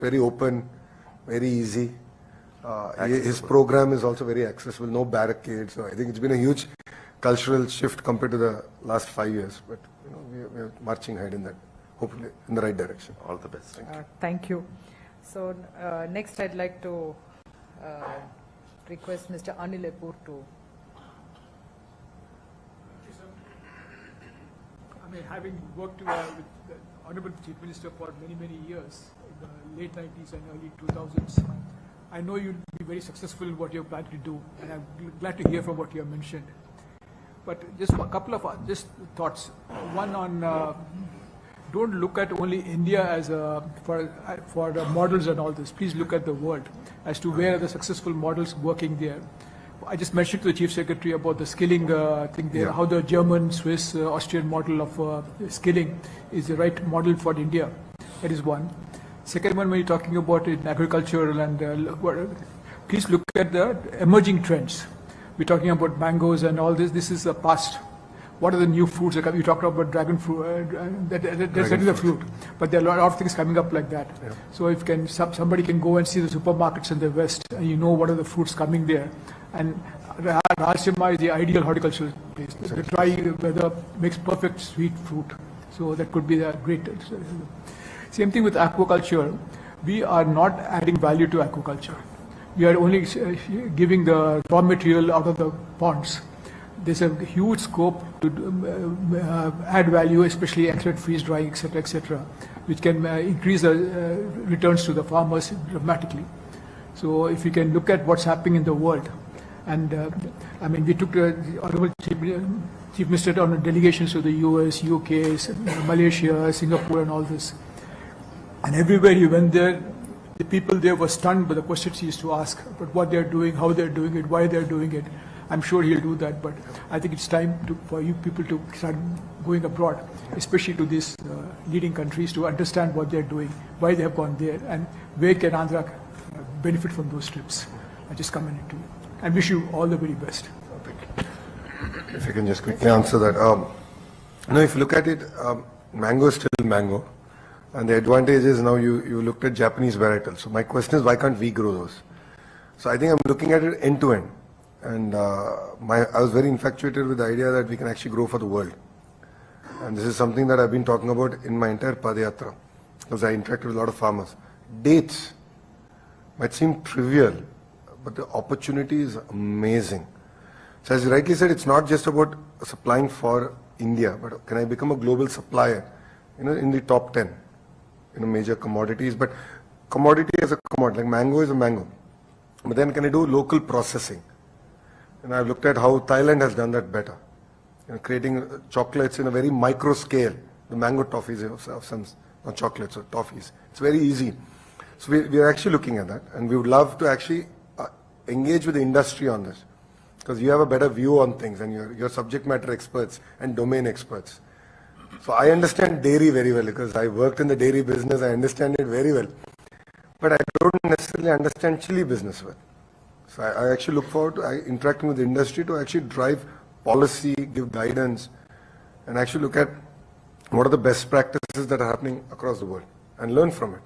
very open, very easy. His program is also very accessible, no barricades. So I think it's been a huge cultural shift compared to the last 5 years. But we're marching ahead in that, hopefully in the right direction. All the best. Thank you. So next I'd like to request Mr. Anil Epur to. I mean, having worked with the Honorable Chief Minister for many years, in the late 90s and early 2000s, I know you'll be very successful in what you're planning to do, and I'm glad to hear from what you have mentioned. But just a couple of thoughts. One on, don't look at only India as for the models and all this. Please look at the world as to where are the successful models working there. I just mentioned to the Chief Secretary about the skilling thing there, how the German, Swiss, Austrian model of skilling is the right model for India. That is one. Second one, when you're talking about in agriculture and please look at the emerging trends. We're talking about mangoes and all this. This is the past. What are the new fruits? You talked about dragon fruit. That's a fruit, but there are a lot of things coming up like that. Yeah. So if somebody can go and see the supermarkets in the West, and you know what are the fruits coming there. And Rajyam is the ideal horticultural place. The dry weather makes perfect sweet fruit. So that could be the great. Same thing with aquaculture. We are not adding value to aquaculture. We are only giving the raw material out of the ponds. There's a huge scope to add value, especially excellent freeze drying, etc., which can increase the returns to the farmers dramatically. So if you can look at what's happening in the world, and I mean, we took the Honorable Chief Minister on delegations to the US, UK, Malaysia, Singapore, and all this. And everywhere he went there, the people there were stunned by the questions he used to ask about what they're doing, how they're doing it, why they're doing it. I'm sure he'll do that, but I think it's time for you people to start going abroad, especially to these leading countries, to understand what they're doing, why they have gone there, and where can Andhra benefit from those trips. I just commend it to you. And wish you all the very best. If I can just quickly answer that. If you look at it, mango is still mango. And the advantage is now you looked at Japanese varietals. So my question is, why can't we grow those? So I think I'm looking at it end to end. And I was very infatuated with the idea that we can actually grow for the world. And this is something that I've been talking about in my entire Padayatra, because I interacted with a lot of farmers. Dates might seem trivial, but the opportunity is amazing. So as you rightly said, it's not just about supplying for India, but can I become a global supplier, in the top 10, major commodities. But commodity as a commodity, like mango is a mango. But then can I do local processing? And I've looked at how Thailand has done that better. Creating chocolates in a very micro scale. The mango toffees of some, not chocolates or toffees. It's very easy. So we are actually looking at that, and we would love to actually engage with the industry on this, because you have a better view on things, and you're subject matter experts and domain experts. So I understand dairy very well, because I worked in the dairy business. I understand it very well, but I don't necessarily understand chili business well. So I actually look forward to interacting with the industry to actually drive policy, give guidance, and actually look at what are the best practices that are happening across the world and learn from it.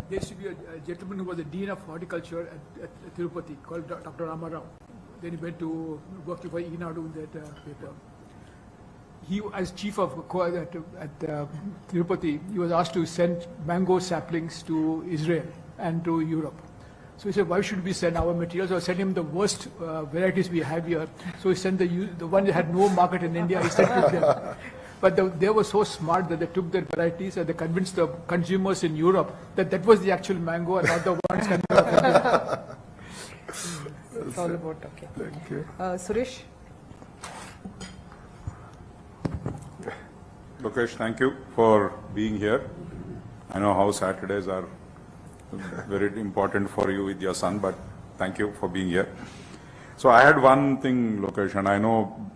There used to be a gentleman who was the Dean of Horticulture at Tirupati called Dr. Ramarao. Then he went to work for Eenadu in that paper. He, as chief of at Tirupati, he was asked to send mango saplings to Israel and to Europe. So he said, why should we send our materials, or send him the worst varieties we have here? So he sent the one that had no market in India, he sent to them. But they were so smart that they took their varieties and they convinced the consumers in Europe that was the actual mango and not the ones coming out of India. It's all about, okay. Thank you. Suresh? Lokesh, thank you for being here. I know how Saturdays are very important for you with your son, but thank you for being here. So I had one thing, Lokesh, and I know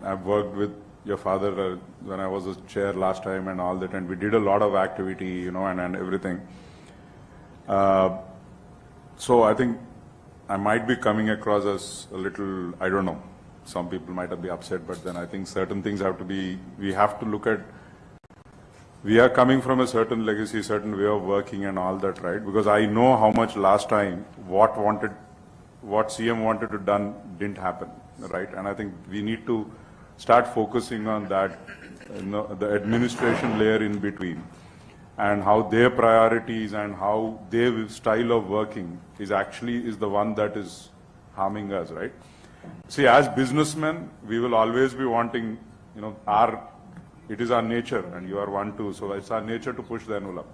I've worked with your father when I was a chair last time and all that, and we did a lot of activity, and everything. So I think I might be coming across as a little, I don't know, some people might be upset, but then I think certain things have to be, we have to look at, we are coming from a certain legacy, certain way of working and all that, right? Because I know how much last time, what CM wanted to done didn't happen, right? And I think we need to start focusing on that, the administration layer in between, and how their priorities and how their style of working is the one that is harming us, right? See, as businessmen, we will always be wanting, it is our nature, and you are one too, so it's our nature to push the envelope,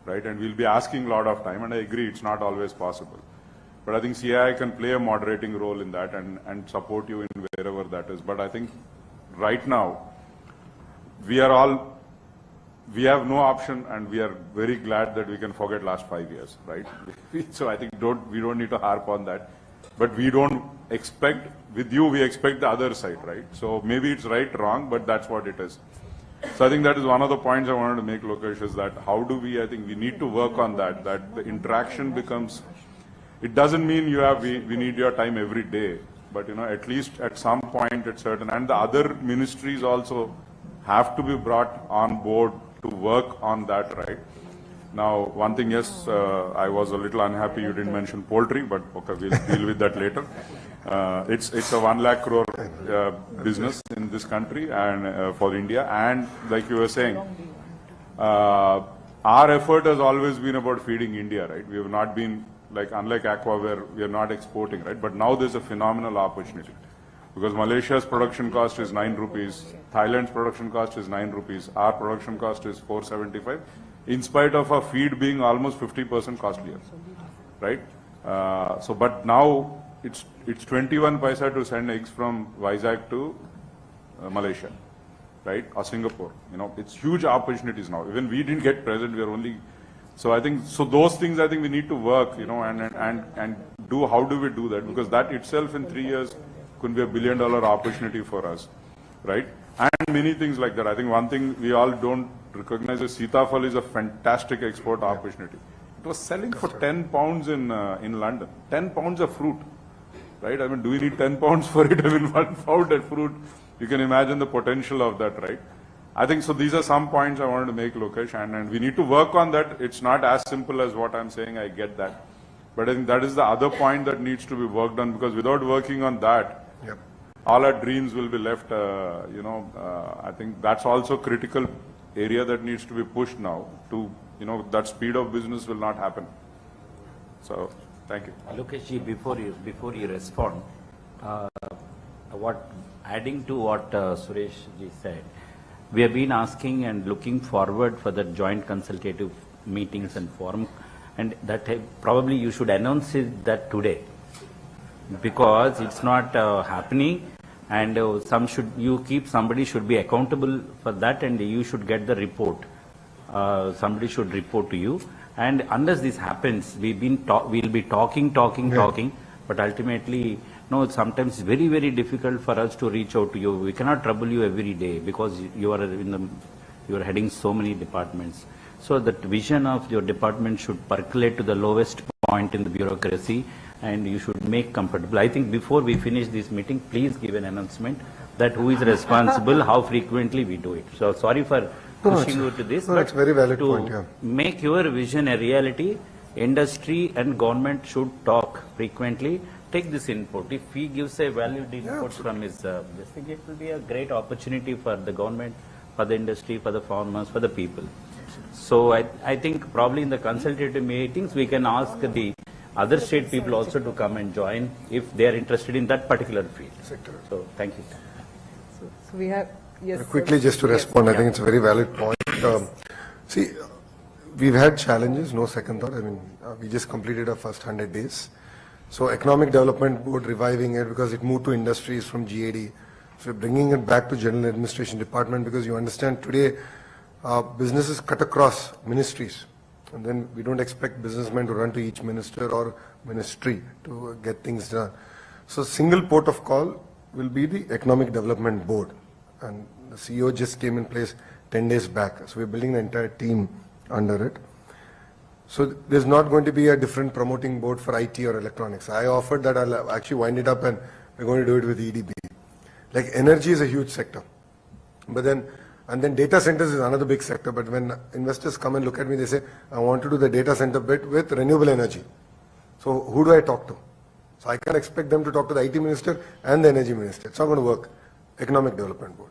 right? And we'll be asking a lot of time, and I agree, it's not always possible. But I think CII can play a moderating role in that and support you in wherever that is. But I think right now, we have no option, and we are very glad that we can forget last 5 years, right? So I think we don't need to harp on that. But we don't expect, with you, we expect the other side, right? So maybe it's right, wrong, but that's what it is. So I think that is one of the points I wanted to make, Lokesh, is that how do we, I think we need to work on that the interaction becomes, it doesn't mean we need your time every day, but at least at some point at certain, and the other ministries also have to be brought on board to work on that, right? Now, one thing, yes, I was a little unhappy you didn't mention poultry, but okay, we'll deal with that later. It's a 1 lakh crore business in this country and for India, and like you were saying, our effort has always been about feeding India, right? We have not been, unlike aqua where we are not exporting, right? But now there's a phenomenal opportunity. Because Malaysia's production cost is 9 rupees, Thailand's production cost is 9 rupees, our production cost is 475, in spite of our feed being almost 50% costlier, right? But now it's 21 paisa to send eggs from Vizag to Malaysia, right? Or Singapore, it's huge opportunities now. Even we didn't get present, we are only, so I think, so those things I think we need to work, and do, how do we do that? Because that itself in 3 years could be $1 billion opportunity for us, right? And many things like that. I think one thing we all don't recognize is Sitafal is a fantastic export opportunity. It was selling for 10 pounds in London. 10 pounds of fruit, right? I mean, do we need 10 pounds for it? I mean, 1 pound of fruit, you can imagine the potential of that, right? I think so. These are some points I wanted to make, Lokesh, and we need to work on that. It's not as simple as what I'm saying. I get that, but I think that is the other point that needs to be worked on, because without working on that, all our dreams will be left. I think that's also critical area that needs to be pushed now. To that speed of business will not happen. So, thank you. Lokesh, before you respond, adding to what Suresh ji said, we have been asking and looking forward for the joint consultative meetings and forum, and that probably you should announce that today, because it's not happening, and somebody should be accountable for that, and you should get the report. Somebody should report to you, and unless this happens, we'll be talking, but ultimately, no, sometimes it's very, very difficult for us to reach out to you. We cannot trouble you every day because you are heading so many departments. So that vision of your department should percolate to the lowest point in the bureaucracy, and you should make comfortable. I think before we finish this meeting, please give an announcement that who is responsible, how frequently we do it. So sorry for pushing you to this, but but it's very valid to point, yeah. make your vision a reality, industry and government should talk frequently. Take this input. If he gives a valued input from his, this thing, it will be a great opportunity for the government, for the industry, for the farmers, for the people. So I think probably in the consultative meetings, we can ask the other state people also to come and join if they are interested in that particular field. So thank you. So we have, yes. Quickly, just to respond, I think it's a very valid point. See, we've had challenges, no second thought. I mean, we just completed our first 100 days. So Economic Development Board reviving it because it moved to industries from GAD. So we're bringing it back to General Administration Department, because you understand today businesses cut across ministries. And then we don't expect businessmen to run to each minister or ministry to get things done. So single port of call will be the Economic Development Board. And the CEO just came in place 10 days back. So we're building the entire team under it. So there's not going to be a different promoting board for IT or electronics. I offered that I'll actually wind it up and we're going to do it with EDB. Like energy is a huge sector. But then, and then data centers is another big sector. But when investors come and look at me, they say, I want to do the data center bit with renewable energy. So who do I talk to? So I can't expect them to talk to the IT minister and the energy minister. It's not going to work. Economic Development Board.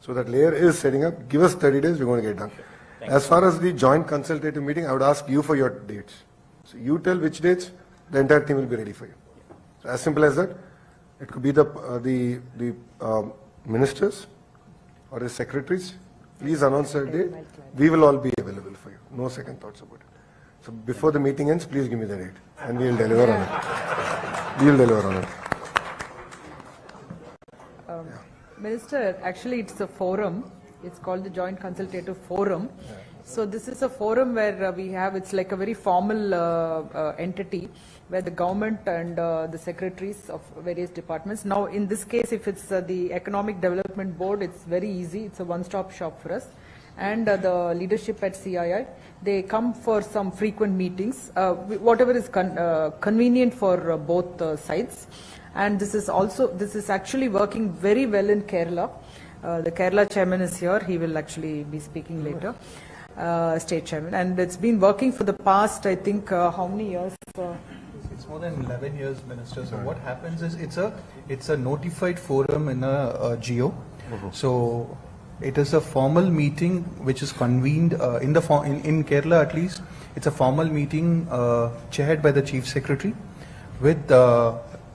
So that layer is setting up. Give us 30 days, we're going to get done. As far as the joint consultative meeting, I would ask you for your dates. So you tell which dates, the entire team will be ready for you. So as simple as that. It could be the ministers or the secretaries. Please announce a date. We will all be available for you. No second thoughts about it. So before the meeting ends, please give me the date and we will deliver on it. We will deliver on it. Minister, actually it's a forum. It's called the Joint Consultative Forum. So this is a forum where we have, it's like a very formal entity where the government and the secretaries of various departments. Now in this case, if it's the Economic Development Board, it's very easy. It's a one-stop shop for us. And the leadership at CII, they come for some frequent meetings, whatever is convenient for both sides. And this is actually working very well in Kerala. The Kerala chairman is here. He will actually be speaking later. State chairman. And it's been working for the past, I think, how many years? It's more than 11 years, Minister. So what happens is it's a notified forum in a geo. So it is a formal meeting which is convened in Kerala at least. It's a formal meeting chaired by the Chief Secretary with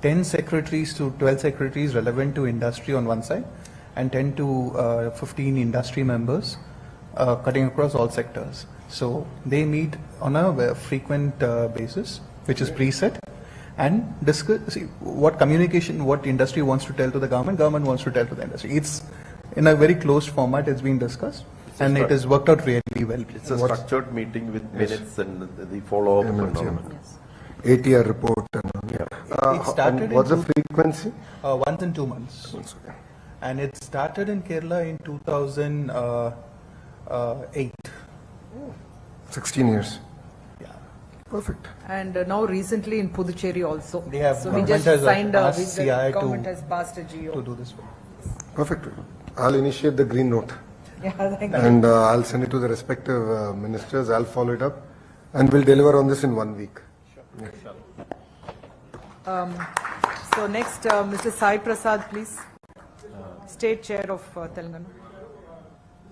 10 secretaries to 12 secretaries relevant to industry on one side and 10 to 15 industry members cutting across all sectors. So they meet on a frequent basis, which is preset, and discuss what communication, what industry wants to tell to the government wants to tell to the industry. It's in a very closed format, it's been discussed, and it has worked out really well. It's a structured meeting with minutes and the follow-up and all. Yes. ATR report. It started what's the frequency? Once in 2 months. Okay. And it started in Kerala in 2008. 16 years. Yeah. Perfect. And now recently in Puducherry also. They have, so we government just has signed asked the CI government has passed a GO. to do this work. Perfect. I'll initiate the green note. Yeah, thank you. And I'll send it to the respective ministers. I'll follow it up. And we'll deliver on this in 1 week. So next, Mr. Sai Prasad, please. State Chair of Telangana. This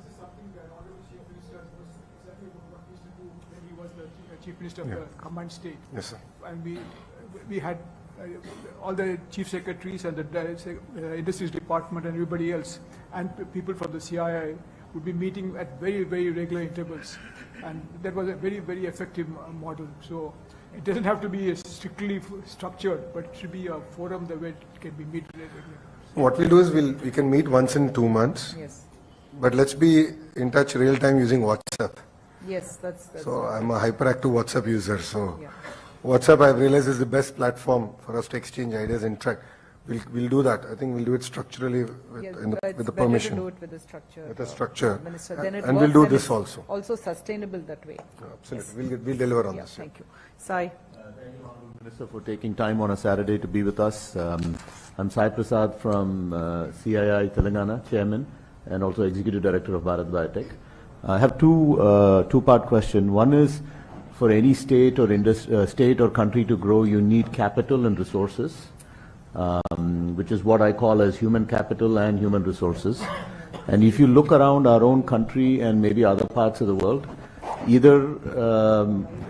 is something that Honorable Chief Minister was exactly what he used to do when he was the Chief Minister of the combined state. Yes, sir. And we had all the chief secretaries and the industries department and everybody else, and people from the CII would be meeting at very, very regular intervals. And that was a very, very effective model. So it doesn't have to be strictly structured, but it should be a forum that way it can be meet regularly. What we'll do is we can meet once in 2 months. Yes. But let's be in touch real time using WhatsApp. Yes, that's So I'm a hyperactive WhatsApp user. So yeah. WhatsApp, I've realized, is the best platform for us to exchange ideas and track. We'll do that. I think we'll do it structurally with, Yes, with it's the better permission. to do it with the structure. With the structure. Minister. Then it And we'll works do and this it's also. Also sustainable that way. Absolutely. We'll deliver on Yeah, this. thank you. Sai. Thank you, Honourable Minister, for taking time on a Saturday to be with us. I'm Sai Prasad from CII Telangana, Chairman, and also Executive Director of Bharat Biotech. I have two-part question. One is, for any state or country to grow, you need capital and resources, which is what I call as human capital and human resources. And if you look around our own country and maybe other parts of the world, either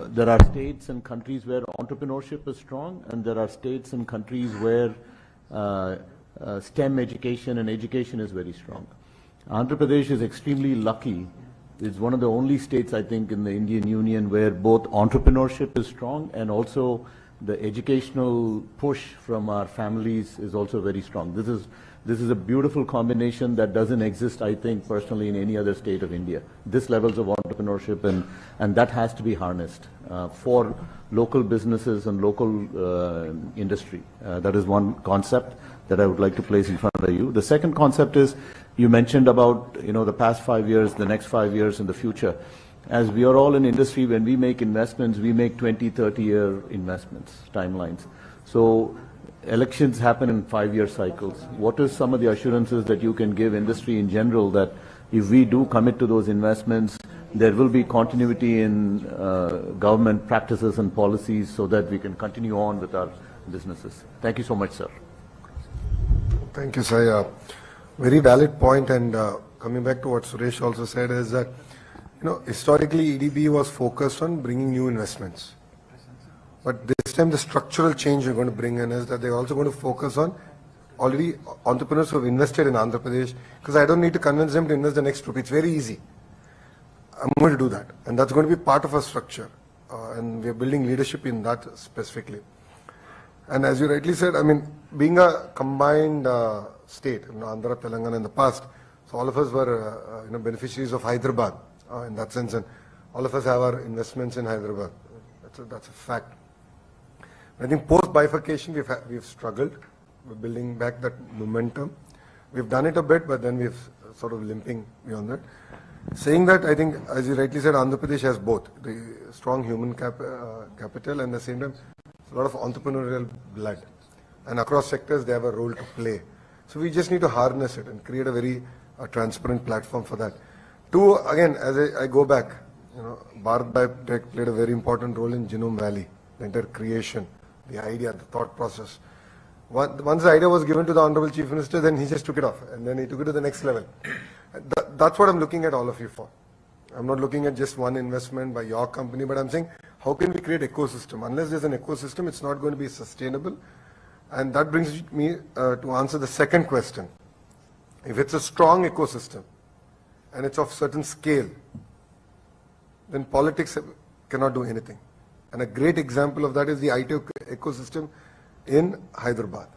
there are states and countries where entrepreneurship is strong, and there are states and countries where STEM education and education is very strong. Andhra Pradesh is extremely lucky. It's one of the only states, I think, in the Indian Union where both entrepreneurship is strong and also the educational push from our families is also very strong. This is a beautiful combination that doesn't exist, I think, personally in any other state of India. This levels of entrepreneurship, and that has to be harnessed for local businesses and local industry. That is one concept that I would like to place in front of you. The second concept is, you mentioned about, the past 5 years, the next 5 years in the future. As we are all in industry, when we make investments, we make 20, 30-year investments, timelines. So elections happen in 5-year cycles. What are some of the assurances that you can give industry in general that if we do commit to those investments, there will be continuity in government practices and policies so that we can continue on with our businesses? Thank you so much, sir. Thank you, Sai. Very valid point, and coming back to what Suresh also said is that, historically EDB was focused on bringing new investments. But this time the structural change we're going to bring in is that they're also going to focus on already entrepreneurs who have invested in Andhra Pradesh, because I don't need to convince them to invest the next rupee. It's very easy. I'm going to do that, and that's going to be part of our structure, and we're building leadership in that specifically. And as you rightly said, being a combined state, Andhra, Telangana in the past, so all of us were beneficiaries of Hyderabad in that sense, and all of us have our investments in Hyderabad. That's a fact. I think post bifurcation we've struggled. We're building back that momentum. We've done it a bit, but then we've sort of limping beyond that. Saying that, I think, as you rightly said, Andhra Pradesh has both the strong human capital and at the same time a lot of entrepreneurial blood, and across sectors they have a role to play. So we just need to harness it and create a very transparent platform for that. Two, again, as I go back, Bharat Biotech played a very important role in Genome Valley, the entire creation, the idea, the thought process. Once the idea was given to the Honorable Chief Minister, then he just took it off, and then he took it to the next level. That's what I'm looking at all of you for. I'm not looking at just one investment by your company, but I'm saying, how can we create ecosystem? Unless there's an ecosystem, it's not going to be sustainable. And that brings me to answer the second question. If it's a strong ecosystem, and it's of certain scale, then politics cannot do anything. And a great example of that is the IT ecosystem in Hyderabad.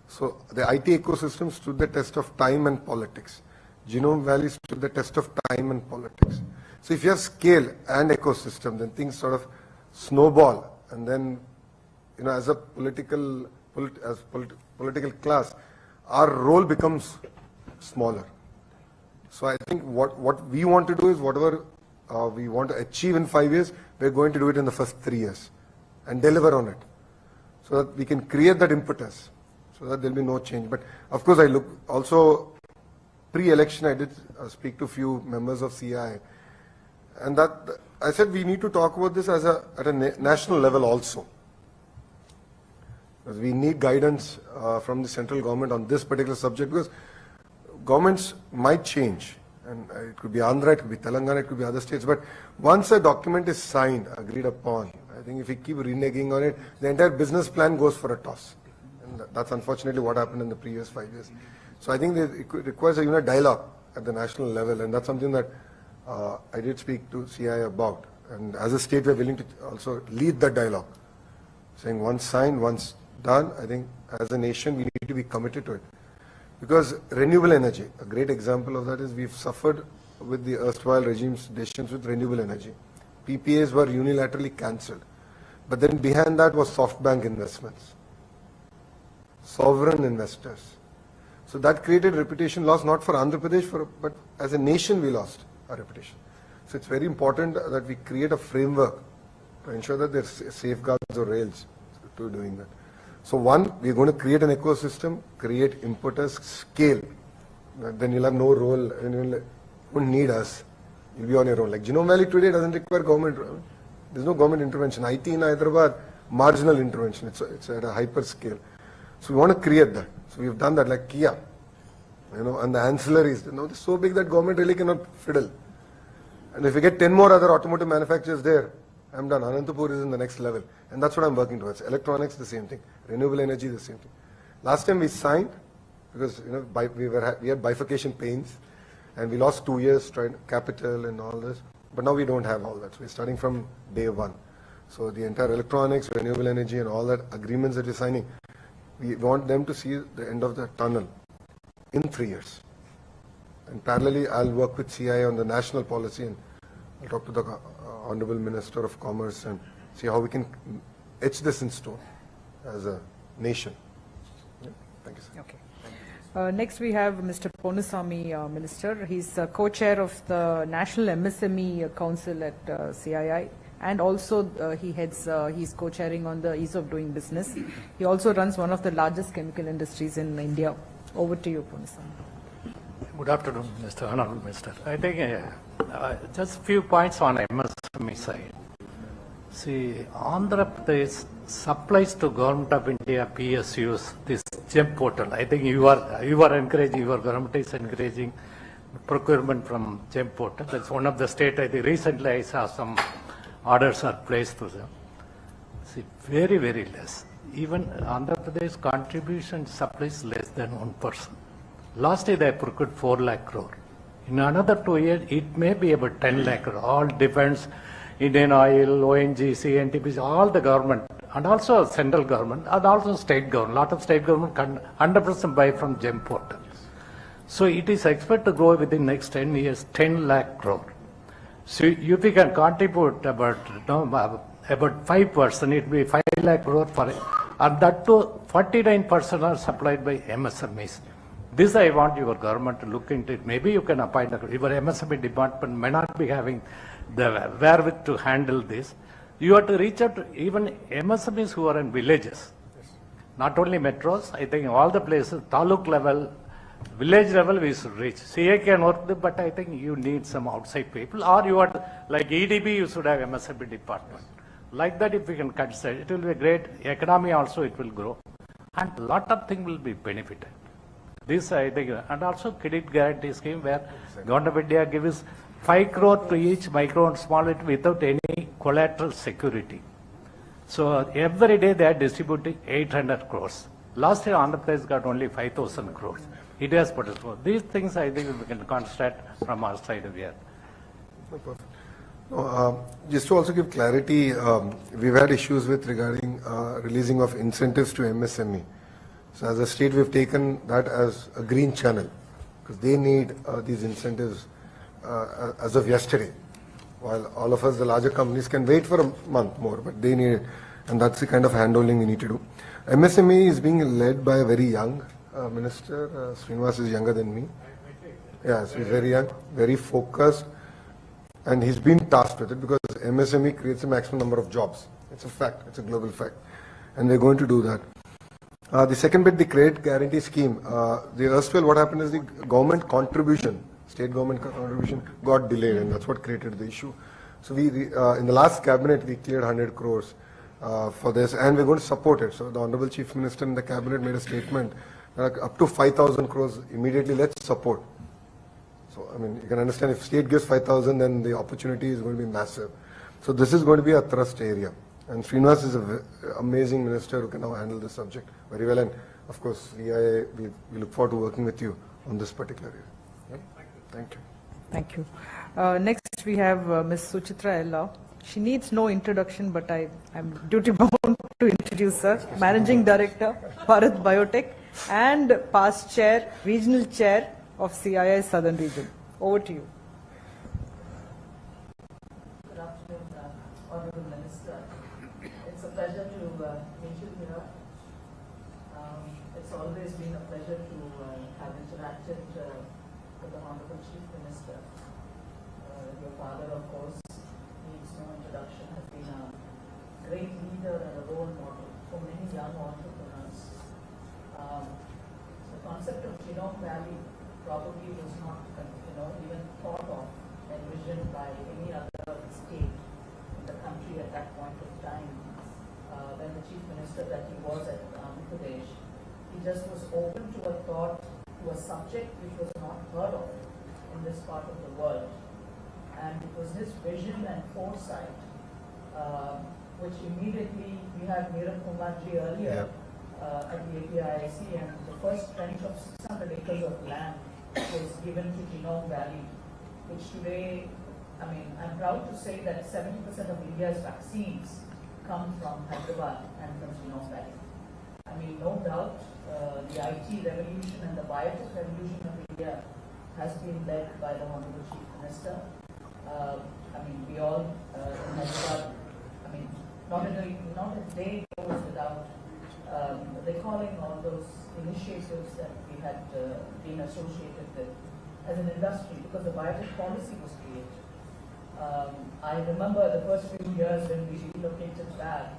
So the IT ecosystem stood the test of time and politics. Genome Valley stood the test of time and politics. So if you have scale and ecosystem, then things sort of snowball, and then, as a political class, our role becomes smaller. So I think what we want to do is whatever we want to achieve in 5 years, we're going to do it in the first 3 years and deliver on it, so that we can create that impetus, so that there'll be no change. But of course, I look also pre-election, I did speak to a few members of CI, and that I said we need to talk about this at a national level also, because we need guidance from the central government on this particular subject, because governments might change, and it could be Andhra, it could be Telangana, it could be other states, but once a document is signed, agreed upon, I think if we keep reneging on it, the entire business plan goes for a toss. And that's unfortunately what happened in the previous 5 years. So I think it requires a dialogue at the national level, and that's something that I did speak to CI about. And as a state, we're willing to also lead that dialogue, saying once signed, once done, I think as a nation, we need to be committed to it. Because renewable energy, a great example of that is we've suffered with the erstwhile regime's decisions with renewable energy. PPAs were unilaterally cancelled. But then behind that was SoftBank investments, sovereign investors. So that created reputation loss, not for Andhra Pradesh, but as a nation we lost our reputation. So it's very important that we create a framework to ensure that there's safeguards or rails to doing that. So one, we're going to create an ecosystem, create impetus, scale. Then you'll have no role, and you won't need us. You'll be on your own. Like Genome Valley today doesn't require government. There's no government intervention. IT in Hyderabad, marginal intervention. It's at a hyper scale. So we want to create that. So we've done that, like Kia, and the ancillaries. It's so big that government really cannot fiddle. And if we get 10 more other automotive manufacturers there, I'm done. Anantapur is in the next level. And that's what I'm working towards. Electronics, the same thing. Renewable energy, the same thing. Last time we signed, because we had bifurcation pains, and we lost 2 years trying capital and all this. But now we don't have all that. So we're starting from day one. So the entire electronics, renewable energy, and all that agreements that we're signing, we want them to see the end of the tunnel in 3 years. And parallelly, I'll work with CI on the national policy, and I'll talk to the Honorable Minister of Commerce and see how we can etch this in stone as a nation. Yeah. Thank you, sir. Okay. Next we have Mr. Ponusamy, Minister. He's co-chair of the National MSME Council at CII and also he's co-chairing on the ease of doing business. He also runs one of the largest chemical industries in India. Over to you, Punisam. Good afternoon, Mr. Honorable Minister. I think just few points on MSME side. See, Andhra Pradesh supplies to Government of India PSUs this GEM portal. I think you are encouraging, your government is encouraging procurement from GEM portal. That's one of the state. I think recently I saw some orders are placed to them. See, very, very less. Even Andhra Pradesh contribution supplies less than 1%. Last year they procured 4 lakh crore. In another 2 years, it may be about 10 lakh crore. All depends, Indian Oil, ONGC, NTPC, all the government, and also central government, and also state government. Lot of state government can 100% buy from GEM portal. So it is expected to grow within next 10 years, 10 lakh crore. So if we can contribute about 5%, it will be 5 lakh crore for it. And that too, 49% are supplied by MSMEs. This I want your government to look into it. Maybe you can appoint, your MSME department may not be having the wherewith to handle this. You have to reach out to even MSMEs who are in villages. Not only metros, I think all the places, taluk level, village level we should reach. CA can work, but I think you need some outside people, or you are like EDB, you should have MSME department. Like that, if we can consider, it will be great. Economy also it will grow, and a lot of things will be benefited. This I think, and also credit guarantee scheme where Government of India gives 5 crore to each micro and small without any collateral security. So every day they are distributing 800 crores. Last year Andhra Pradesh got only 5,000 crores. It has potential. These things I think we can concentrate from our side of here. Just to also give clarity, we've had issues with regarding releasing of incentives to MSME. So as a state, we've taken that as a green channel because they need these incentives as of yesterday. While all of us, the larger companies, can wait for a month more, but they need it. And that's the kind of handholding we need to do. MSME is being led by a very young minister. Srinivas is younger than me. Yes, he's very young, very focused. And he's been tasked with it because MSME creates a maximum number of jobs. It's a fact. It's a global fact. And we're going to do that. The second bit, the credit guarantee scheme. The erstwhile, what happened is the government contribution, state government contribution got delayed, and that's what created the issue. So we, in the last cabinet, we cleared 100 crores for this, and we're going to support it. So the Honorable Chief Minister in the cabinet made a statement, up to 5,000 crores immediately, let's support. So, I mean, you can understand if state gives 5,000, then the opportunity is going to be massive. So this is going to be a thrust area. And Srinivas is an amazing minister who can now handle this subject very well. And of course, we look forward to working with you on this particular area. Yeah? Thank you. Thank you. Next, we have Ms. Suchitra Ella. She needs no introduction, but I'm duty-bound to introduce her. Managing Director, Bharat Biotech, and past chair, regional chair of CII Southern Region. Over to you. Good afternoon, Honorable Minister. It's a pleasure to meet you here. It's always been a pleasure to have interacted with the Honorable Chief Minister. Your father, of course, needs no introduction, has been a great leader and a role model for many young entrepreneurs. The concept of Genome Valley probably was not, even thought of, envisioned by any other state in the country at that point of time. When the Chief Minister that he was at Andhra Pradesh, he just was open to a thought, to a subject which was not heard of in this part of the world. And it was his vision and foresight, which immediately, we had Neerav Kumarji earlier at the APIIC, and the first trench of 600 acres of land was given to Genome Valley, which today, I'm proud to say that 70% of India's vaccines come from Hyderabad and from Genome Valley. No doubt, the IT revolution and the biotech revolution of India has been led by the Honorable Chief Minister. We all in Hyderabad, not a day goes without recalling all those initiatives that we had been associated with as an industry, because the biotech policy was created. I remember the first few years when we relocated back,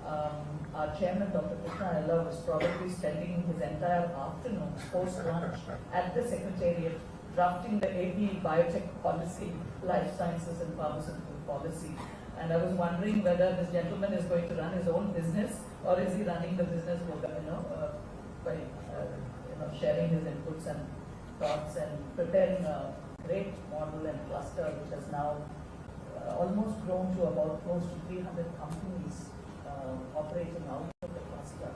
our chairman, Dr. Krishna Ella, was probably spending his entire afternoon post-lunch at the Secretariat drafting the AB Biotech Policy, Life Sciences and Pharmaceutical Policy. And I was wondering whether this gentleman is going to run his own business or is he running the business by sharing his inputs and thoughts and preparing a great model and cluster which has now almost grown to about close to 300 companies operating out of the cluster.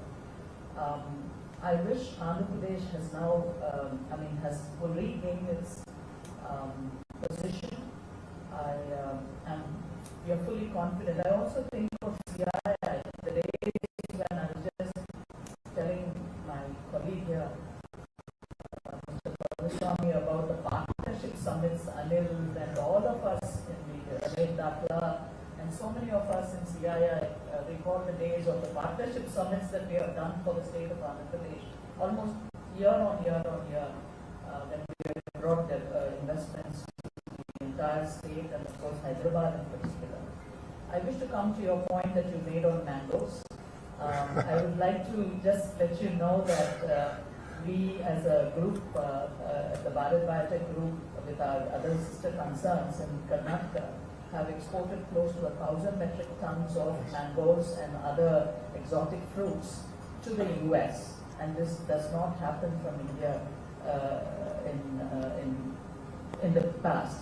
I wish Andhra Pradesh has now, has regained its position. We are fully confident. I also think of CII, the days when I was just telling my colleague here, Mr. Swami, about the partnership summits, Anil and all of us in the Anil Dakla, and so many of us in CII recall the days of the partnership summits that we have done for the state of Andhra Pradesh, almost year on year when we have brought the investments to the entire state and of course Hyderabad in particular. I wish to come to your point that you made on mangoes. I would like to just let you know that we as a group, the Bharat Biotech group with our other sister concerns in Karnataka, have exported close to 1,000 metric tons of mangoes and other exotic fruits to the US. And this does not happen from India in the past.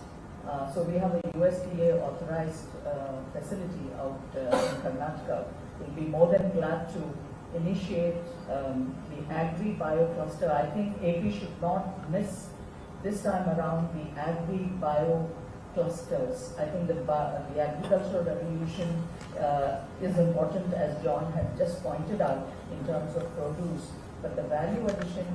So we have a USDA authorized facility out in Karnataka. We'll be more than glad to initiate the Agri-Bio cluster. I think AP should not miss this time around the Agri-Bio clusters. I think the agricultural revolution is important, as John had just pointed out, in terms of produce, but the value addition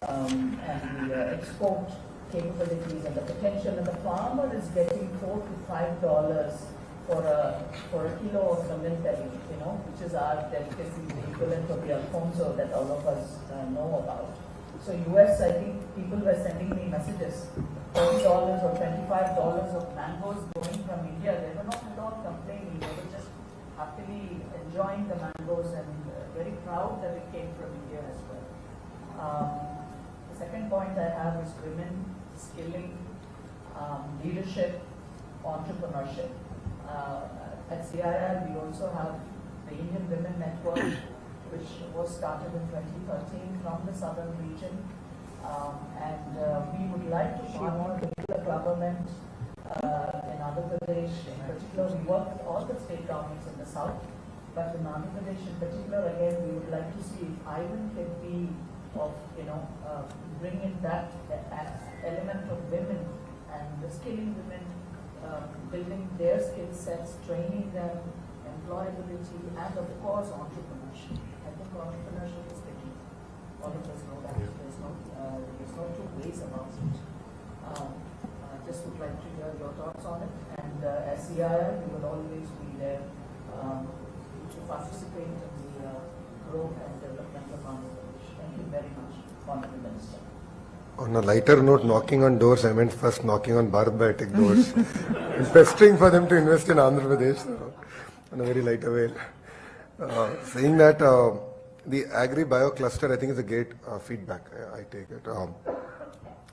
and the export capabilities and the potential, and the farmer is getting $4 to $5 for a kilo of fermented, which is our delicacy, the equivalent of the Alfonso that all of us know about. So US, I think people were sending me messages, $40 or $25 of mangoes going from India. They were not at all complaining. They were just happily enjoying the mangoes and very proud that it came from India as well. The second point I have is women skilling, leadership, entrepreneurship. At CII, we also have the Indian Women Network, which was started in 2013 from the southern region. We would like to partner with the government in Andhra Pradesh. In particular, we work with all the state governments in the south, but in Andhra Pradesh in particular, again, we would like to see if Ivan can be of, bring in that element of women and the skilling women, building their skill sets, training them, employability, and of course entrepreneurship. I think entrepreneurship is the key. All of us know that. There's no two ways about it. Just would like to hear your thoughts on it. And as CII, we will always be there to participate in the growth and development of Andhra Pradesh. Thank you very much, Honorable Minister. On a lighter note, knocking on doors, I meant first knocking on Bharat Biotech doors. And pestering for them to invest in Andhra Pradesh, on a very lighter way. Saying that the Agri-Bio cluster, I think, is a great feedback. I take it.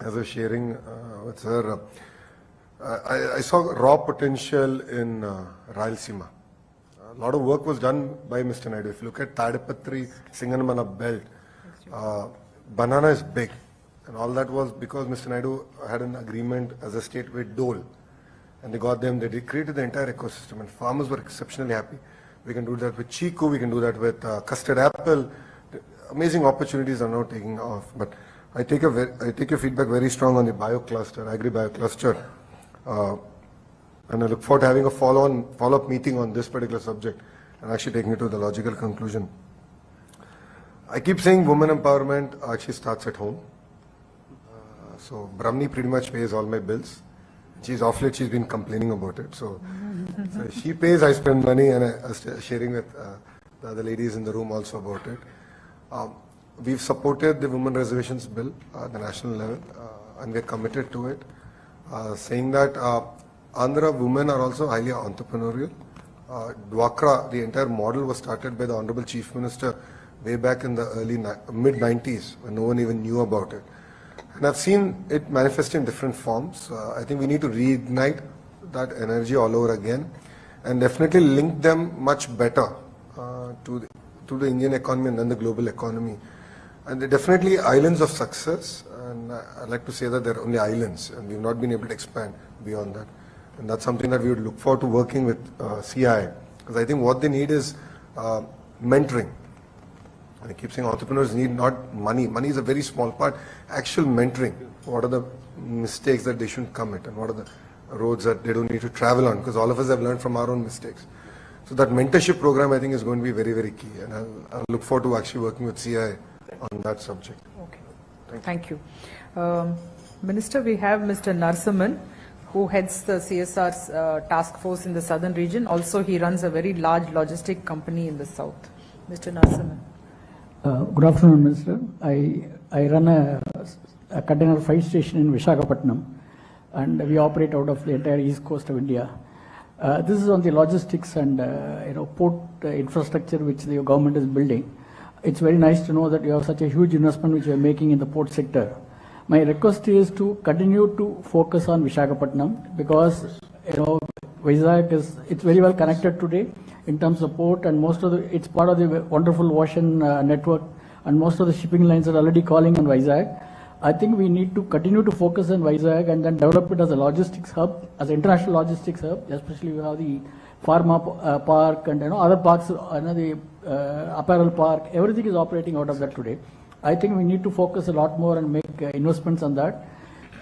As I was sharing with her, I saw raw potential in Rayalaseema. A lot of work was done by Mr. Naidu. If you look at Tadipatri, Singanamana belt, banana is big. And all that was because Mr. Naidu had an agreement as a state with Dole. And they got them, they created the entire ecosystem, and farmers were exceptionally happy. We can do that with Chiku, we can do that with custard apple. Amazing opportunities are now taking off. But I take your feedback very strong on the bio cluster, agri-bio cluster. And I look forward to having a follow-up meeting on this particular subject and actually taking it to the logical conclusion. I keep saying women empowerment actually starts at home. So Brahmini pretty much pays all my bills. She's off late, she's been complaining about it. So she pays, I spend money, and I was sharing with the other ladies in the room also about it. We've supported the Women Reservations Bill at the national level, and we're committed to it. Saying that Andhra women are also highly entrepreneurial. Dwakra, the entire model was started by the Honorable Chief Minister way back in the mid-90s when no one even knew about it. And I've seen it manifest in different forms. I think we need to reignite that energy all over again and definitely link them much better to the Indian economy and then the global economy. And they're definitely islands of success, and I'd like to say that they're only islands and we've not been able to expand beyond that. And that's something that we would look forward to working with CI, because I think what they need is mentoring. And I keep saying entrepreneurs need not money. Money is a very small part. Actual mentoring. What are the mistakes that they shouldn't commit and what are the roads that they don't need to travel on, because all of us have learned from our own mistakes. So that mentorship program I think is going to be very, very key, and I'll look forward to actually working with CI on that subject. Okay. Thank you. Minister, we have Mr. Narasimhan, who heads the CSR's task force in the southern region. Also, he runs a very large logistic company in the south. Mr. Narasimhan. Good afternoon, Minister. I run a container freight station in Visakhapatnam, and we operate out of the entire east coast of India. This is on the logistics and port infrastructure which the government is building. It's very nice to know that you have such a huge investment which you are making in the port sector. My request is to continue to focus on Visakhapatnam, because Vizag it's very well connected today in terms of port, and it's part of the wonderful ocean network, and most of the shipping lines are already calling on Vizag. I think we need to continue to focus on Vizag and then develop it as a logistics hub, as an international logistics hub, especially we have the pharma park and other parks, the apparel park, everything is operating out of that today. I think we need to focus a lot more and make investments on that.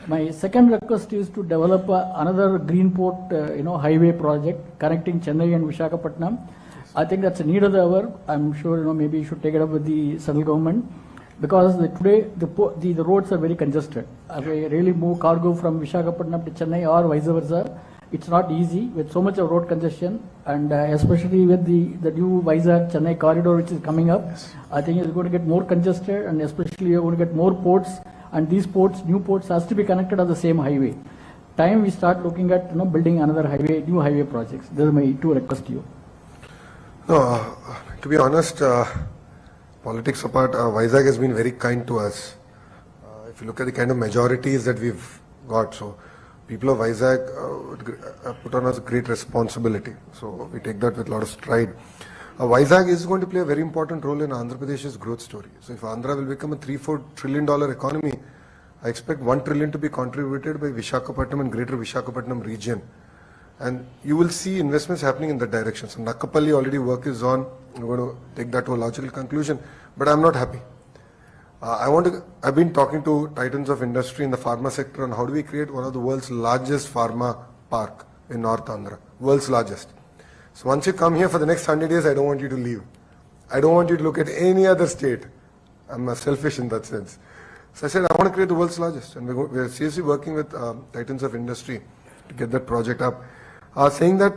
My second request is to develop another green port highway project connecting Chennai and Visakhapatnam. I think that's a need of the hour. I'm sure maybe you should take it up with the central government, because today the roads are very congested. If I really move cargo from Visakhapatnam to Chennai or vice versa, it's not easy with so much of road congestion, and especially with the new Vizag Chennai corridor which is coming up. Yes. I think it's going to get more congested, and especially you're going to get more ports, and these ports, new ports, has to be connected on the same highway. Time we start looking at building another highway, new highway projects. These are my two requests to you. No, to be honest, politics apart, Vizag has been very kind to us. If you look at the kind of majorities that we've got, so people of Vizag put on us a great responsibility. So we take that with a lot of stride. Vizag is going to play a very important role in Andhra Pradesh's growth story. So if Andhra will become a $3-4 trillion economy, I expect $1 trillion to be contributed by Visakhapatnam and Greater Visakhapatnam region. And you will see investments happening in that direction. So Nakapalli already work is on. We're going to take that to a logical conclusion. But I'm not happy. I've been talking to titans of industry in the pharma sector on how do we create one of the world's largest pharma park in North Andhra. World's largest. So once you come here for the next 100 years, I don't want you to leave. I don't want you to look at any other state. I'm selfish in that sense. So I said, I want to create the world's largest. And we're seriously working with titans of industry to get that project up. Saying that,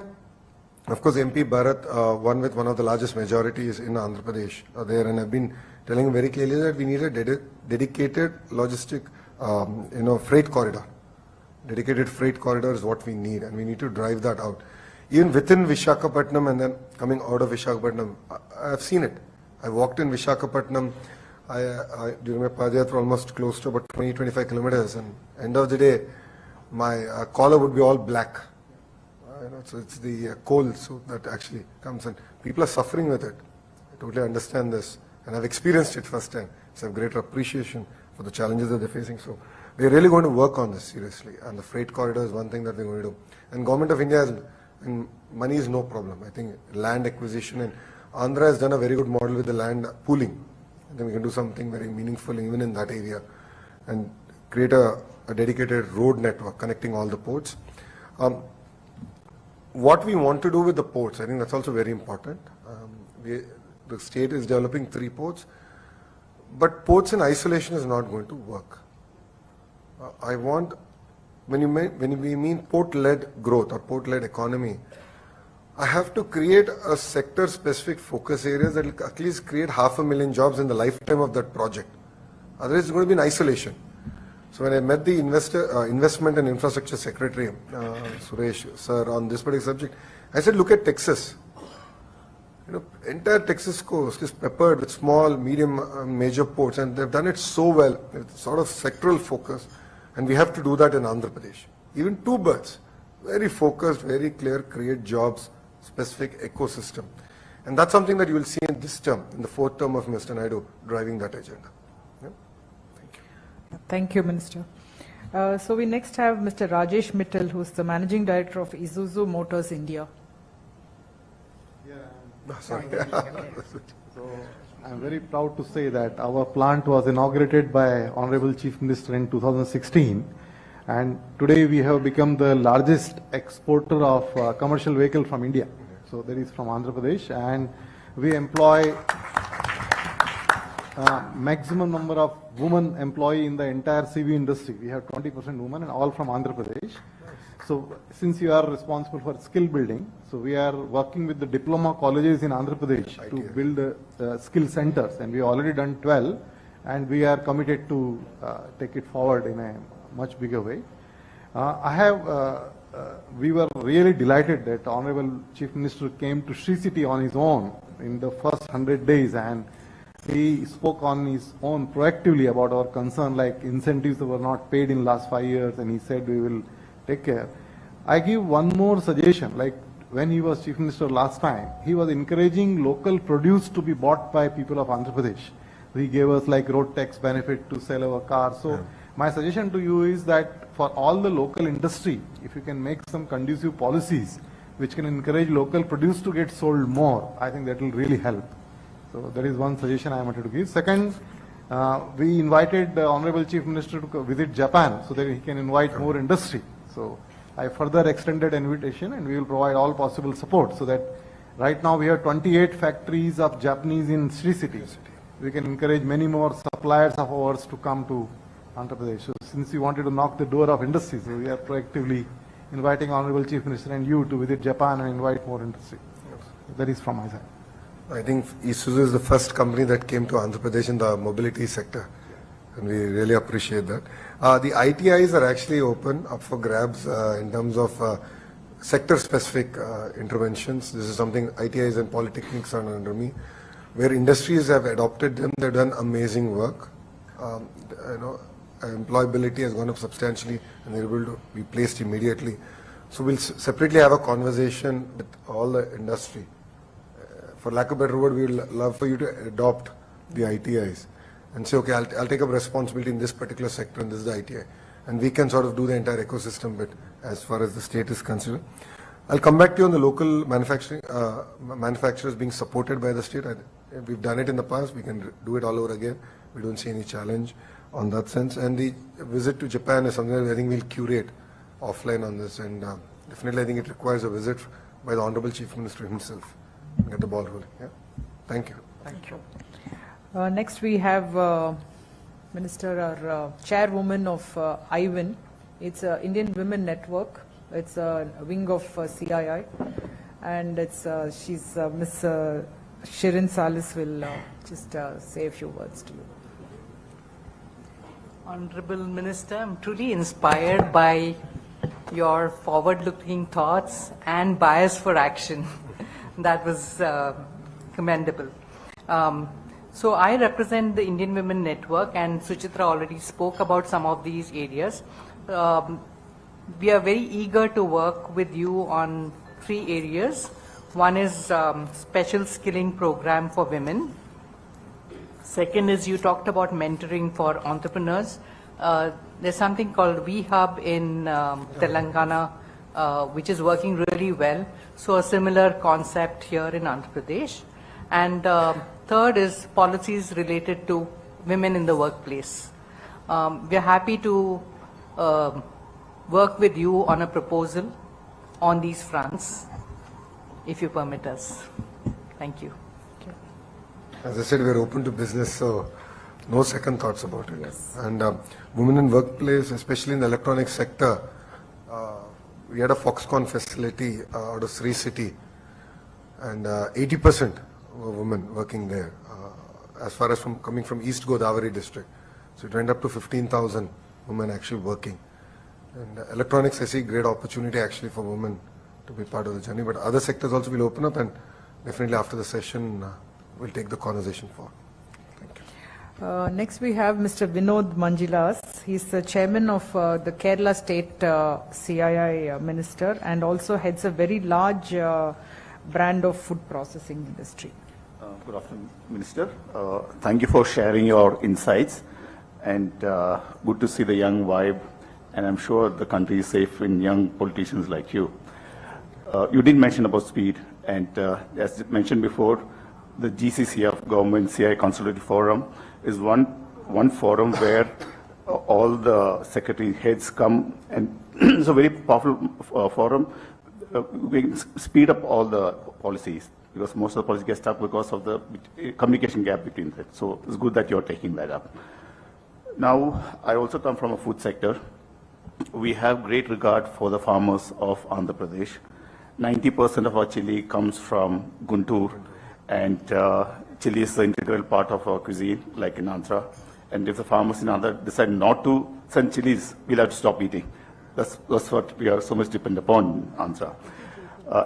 of course, MP Bharat won with one of the largest majorities in Andhra Pradesh there, and I've been telling him very clearly that we need a dedicated logistic, freight corridor. Dedicated freight corridor is what we need, and we need to drive that out. Even within Visakhapatnam and then coming out of Visakhapatnam, I've seen it. I walked in Visakhapatnam during my Padayatra almost close to about 20-25 kilometers, and end of the day, my collar would be all black. So it's the coal suit that actually comes, and people are suffering with it. I totally understand this, and I've experienced it firsthand. So I have greater appreciation for the challenges that they're facing. So we're really going to work on this seriously, and the freight corridor is one thing that we're going to do. And Government of India has, and money is no problem. I think land acquisition, and Andhra has done a very good model with the land pooling. I think we can do something very meaningful even in that area, and create a dedicated road network connecting all the ports. What we want to do with the ports, I think that's also very important. The state is developing 3 ports, but ports in isolation is not going to work. I want, when we mean port-led growth or port-led economy, I have to create a sector-specific focus areas that will at least create 500,000 jobs in the lifetime of that project. Otherwise, it's going to be in isolation. So when I met the investment and infrastructure secretary, Suresh sir, on this particular subject, I said, look at Texas. Entire Texas coast is peppered with small, medium, major ports, and they've done it so well. It's sort of sectoral focus, and we have to do that in Andhra Pradesh. Even two birds, very focused, very clear, create jobs, specific ecosystem. And that's something that you will see in this term, in the fourth term of Mr. Naidu, driving that agenda. Yeah? Thank you. Thank you, Minister. So we next have Mr. Rajesh Mittal, who's the Managing Director of Isuzu Motors India. So I'm very proud to say that our plant was inaugurated by Honorable Chief Minister in 2016, and today we have become the largest exporter of commercial vehicle from India. So that is from Andhra Pradesh, and we employ maximum number of women employee in the entire CV industry. We have 20% women and all from Andhra Pradesh. So since you are responsible for skill building, so we are working with the diploma colleges in Andhra Pradesh to build skill centers, and we have already done 12, and we are committed to take it forward in a much bigger way. We were really delighted that Honorable Chief Minister came to Sri City on his own in the first 100 days, and he spoke on his own proactively about our concern, like incentives that were not paid in last 5 years, and he said we will take care. I give one more suggestion, like when he was Chief Minister last time, he was encouraging local produce to be bought by people of Andhra Pradesh. He gave us like road tax benefit to sell our cars. So my suggestion to you is that for all the local industry, if you can make some conducive policies which can encourage local produce to get sold more, I think that will really help. So that is one suggestion I wanted to give. Second, we invited the Honorable Chief Minister to visit Japan so that he can invite more industry. So I further extended invitation, and we will provide all possible support so that right now we have 28 factories of Japanese in Sri City. We can encourage many more suppliers of ours to come to Andhra Pradesh. So since you wanted to knock the door of industry, so we are proactively inviting Honorable Chief Minister and you to visit Japan and invite more industry. That is from my side. I think Isuzu is the first company that came to Andhra Pradesh in the mobility sector, and we really appreciate that. The ITIs are actually open up for grabs in terms of sector-specific interventions. This is something ITIs and polytechnics are under me, where industries have adopted them. They've done amazing work. Employability has gone up substantially, and they're able to be placed immediately. So we'll separately have a conversation with all the industry. For lack of a better word, we would love for you to adopt the ITIs and say, okay, I'll take up responsibility in this particular sector, and this is the ITI. And we can sort of do the entire ecosystem bit as far as the state is concerned. I'll come back to you on the local manufacturers being supported by the state. We've done it in the past. We can do it all over again. We don't see any challenge on that sense. And the visit to Japan is something that I think we'll curate offline on this. And definitely I think it requires a visit by the Honorable Chief Minister himself. Get the ball rolling. Yeah. Thank you. Thank you. Next we have Minister or Chairwoman of IWIN. It's Indian Women Network. It's a wing of CII, and it's she's Miss Shirin Salis will just say a few words to you. Honorable Minister, I'm truly inspired by your forward-looking thoughts and bias for action. That was commendable. So I represent the Indian Women Network, and Suchitra already spoke about some of these areas. We are very eager to work with you on 3 areas. One is special skilling program for women. Second is you talked about mentoring for entrepreneurs. There's something called VHub in Telangana, which is working really well. So a similar concept here in Andhra Pradesh. And third is policies related to women in the workplace. We are happy to work with you on a proposal on these fronts, if you permit us. Thank you. As I said, we are open to business, so no second thoughts about it. Yes. And women in workplace, especially in the electronics sector, we had a Foxconn facility out of Sri City, and 80% were women working there, as far as coming from East Godavari district. So it went up to 15,000 women actually working. And electronics, I see great opportunity actually for women to be part of the journey, but other sectors also will open up, and definitely after the session, we'll take the conversation forward. Thank you. Next we have Mr. Vinod Manjilas. He's the chairman of the Kerala State CII Minister, and also heads a very large brand of food processing industry. Good afternoon, Minister. Thank you for sharing your insights, and good to see the young vibe, and I'm sure the country is safe in young politicians like you. You did mention about speed, and as mentioned before, the GCCF, Government CI Consultative Forum, is one forum where all the secretary heads come, and it's a very powerful forum. We speed up all the policies, because most of the policies get stuck because of the communication gap between them. So it's good that you're taking that up. Now, I also come from a food sector. We have great regard for the farmers of Andhra Pradesh. 90% of our chili comes from Guntur, and chili is an integral part of our cuisine, like in Andhra. And if the farmers in Andhra decide not to send chilies, we'll have to stop eating. That's what we are so much dependent upon, Andhra.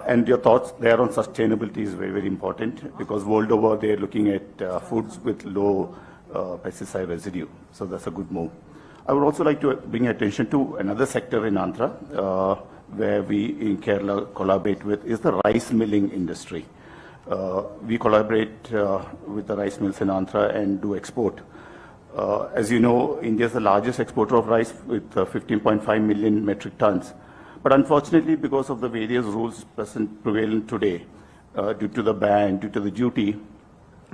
And your thoughts there on sustainability is very, very important, because world over they're looking at foods with low pesticide residue. So that's a good move. I would also like to bring attention to another sector in Andhra, where we in Kerala collaborate with, is the rice milling industry. We collaborate with the rice mills in Andhra and do export. As you know, India is the largest exporter of rice with 15.5 million metric tons. But unfortunately, because of the various rules prevalent today, due to the ban, due to the duty,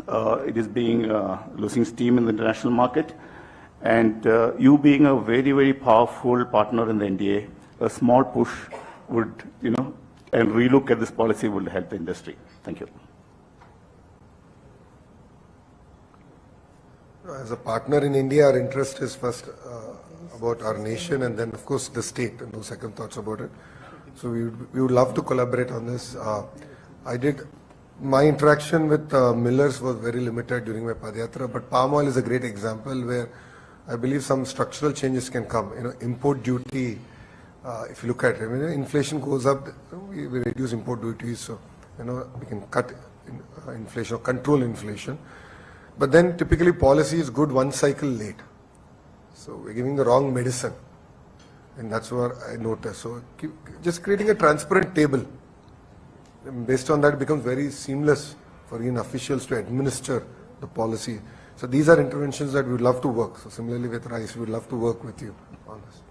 it is losing steam in the international market. And you being a very, very powerful partner in the NDA, a small push would, and relook at this policy would help the industry. Thank you. As a partner in India, our interest is first about our nation, and then of course the state, and no second thoughts about it. So we would love to collaborate on this. My interaction with millers was very limited during my Padayatra, but palm oil is a great example where I believe some structural changes can come. Import duty, if you look at it, inflation goes up, we reduce import duties, so we can cut inflation or control inflation. But then typically policy is good one cycle late. So we're giving the wrong medicine, and that's what I noticed. So just creating a transparent table. Based on that, it becomes very seamless for Indian officials to administer the policy. So these are interventions that we would love to work. So similarly with rice, we would love to work with you on this.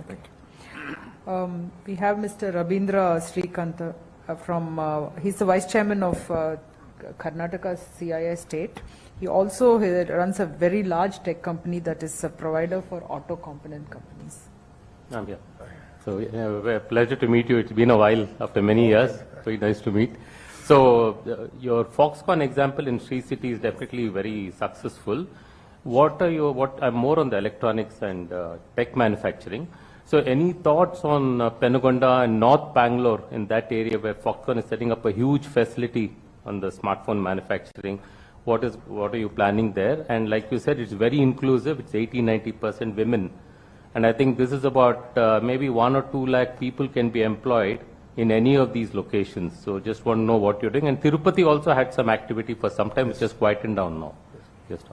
Thank you. We have Mr. Rabindra Srikant he's the Vice Chairman of Karnataka CII State. He also runs a very large tech company that is a provider for auto component companies. Yeah. So a pleasure to meet you. It's been a while after many years. Very nice to meet. So your Foxconn example in Sri City is definitely very successful. I'm more on the electronics and tech manufacturing. So any thoughts on Penugonda and North Bangalore, in that area where Foxconn is setting up a huge facility on the smartphone manufacturing? What are you planning there? And like you said, it's very inclusive. It's 80-90% women. And I think this is about maybe 1 or 2 lakh people can be employed in any of these locations. So just want to know what you're doing. And Tirupati also had some activity for some time. It's just quietened down now. Just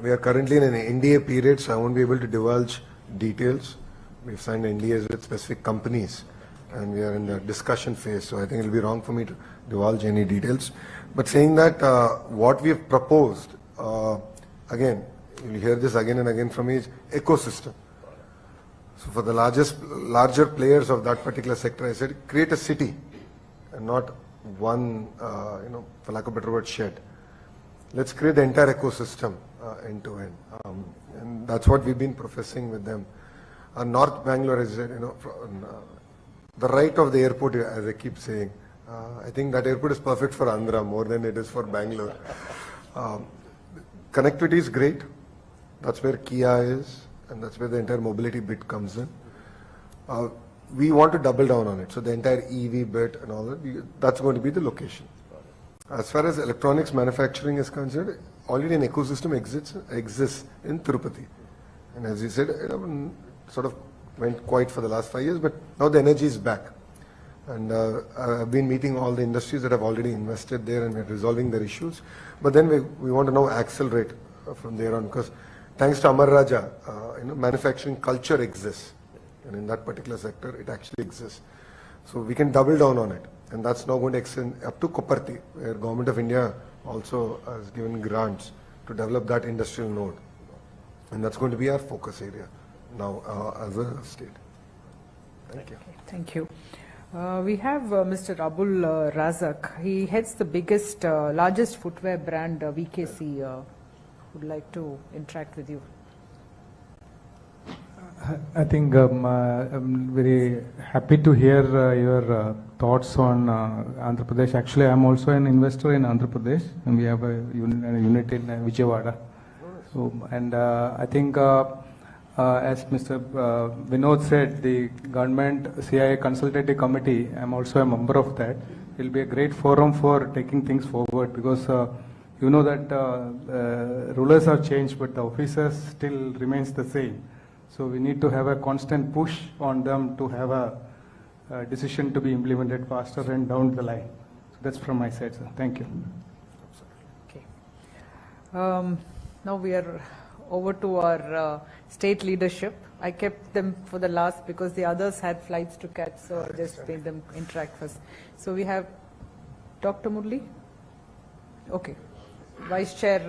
we are currently in an NDA period, so I won't be able to divulge details. We've signed NDAs with specific companies, and we are in the discussion phase, so I think it will be wrong for me to divulge any details. But saying that, what we have proposed, again, you'll hear this again and again from me, is ecosystem. So for the larger players of that particular sector, I said, create a city and not one, for lack of a better word, shed. Let's create the entire ecosystem end to end. And that's what we've been professing with them. North Bangalore is, the right of the airport, as I keep saying. I think that airport is perfect for Andhra more than it is for Bangalore. Connectivity is great. That's where Kia is, and that's where the entire mobility bit comes in. We want to double down on it. So the entire EV bit and all that, that's going to be the location. As far as electronics manufacturing is concerned, already an ecosystem exists in Tirupati. And as you said, sort of went quiet for the last 5 years, but now the energy is back. And I've been meeting all the industries that have already invested there, and we're resolving their issues. But then we want to now accelerate from there on, because thanks to Amar Raja, manufacturing culture exists. And in that particular sector, it actually exists. So we can double down on it. And that's now going to extend up to Koparti, where Government of India also has given grants to develop that industrial node. And that's going to be our focus area now as a state. Thank you. Okay, thank you. We have Mr. Abul Razak. He heads the biggest, largest footwear brand, VKC. Would like to interact with you. I think I'm very happy to hear your thoughts on Andhra Pradesh. Actually, I'm also an investor in Andhra Pradesh, and we have a unit in Vijayawada. So, and I think, as Mr. Vinod said, the government CIA consultative committee, I'm also a member of that. It will be a great forum for taking things forward, because you know that rulers have changed, but the officers still remains the same. So we need to have a constant push on them to have a decision to be implemented faster and down the line. So that's from my side, sir. Thank you. Okay. Now we are over to our state leadership. I kept them for the last because the others had flights to catch, so I just made them interact first. So we have Dr. Murli. Okay. Vice Chair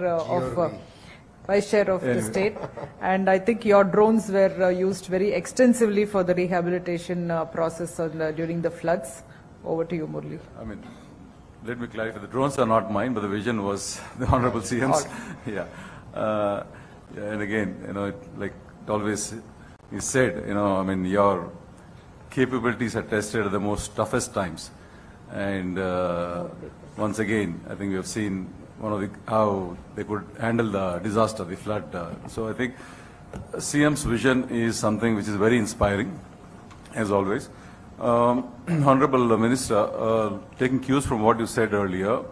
of the state, and I think your drones were used very extensively for the rehabilitation process during the floods. Over to you, Murli. I mean, let me clarify, the drones are not mine, but the vision was the Honorable CM's. Yeah. And again, like always he said, I mean, your capabilities are tested at the most toughest times. And once again, I think we have seen how they could handle the disaster, the flood. So I think CM's vision is something which is very inspiring, as always. Honorable Minister, taking cues from what you said earlier,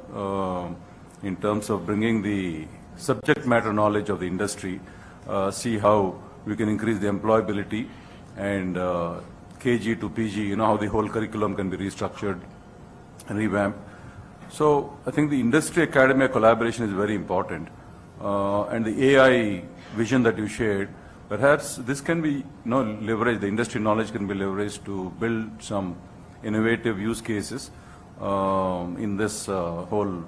in terms of bringing the subject matter knowledge of the industry, see how we can increase the employability and KG to PG, how the whole curriculum can be restructured and revamped. So I think the industry-academia collaboration is very important. And the AI vision that you shared, perhaps this can be leveraged, the industry knowledge can be leveraged to build some innovative use cases in this whole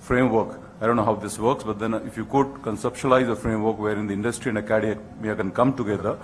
framework. I don't know how this works, but then if you could conceptualize a framework wherein the industry and academia can come together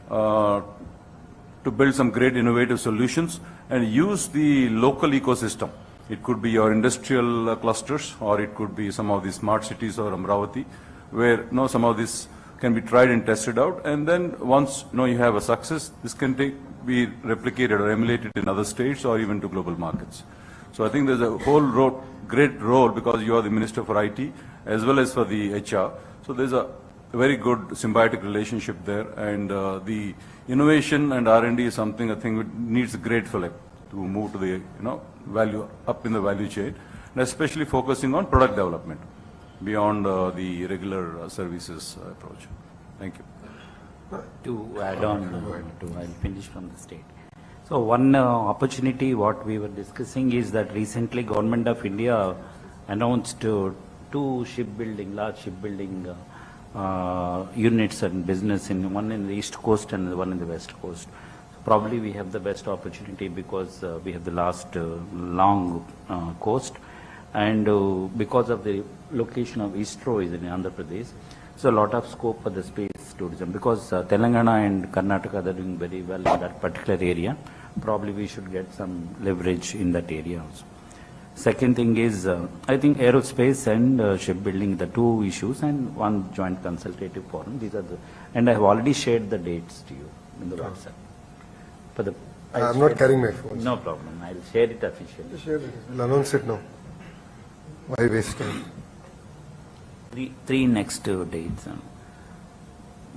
to build some great innovative solutions and use the local ecosystem. It could be your industrial clusters, or it could be some of the smart cities or Amravati, where some of this can be tried and tested out. And then once you have a success, this can be replicated or emulated in other states or even to global markets. So I think there's a whole great role, because you are the Minister for IT as well as for the HR. So there's a very good symbiotic relationship there, and the innovation and R&D is something I think needs a great fillip to move to the value up in the value chain, and especially focusing on product development beyond the regular services approach. Thank you. To add on, I'll finish from the state. So one opportunity what we were discussing is that recently Government of India announced two large shipbuilding units and business, one in the East Coast and one in the West Coast. Probably we have the best opportunity because we have the last long coast, and because of the location of ISRO is in Andhra Pradesh, so a lot of scope for the space tourism, because Telangana and Karnataka are doing very well in that particular area. Probably we should get some leverage in that area also. Second thing is, I think aerospace and shipbuilding, the two issues, and one joint consultative forum. These are and I have already shared the dates to you in the WhatsApp. I'm not carrying my phone. No problem. I'll share it officially. Share it. We'll announce it now. Why waste time? Three next dates,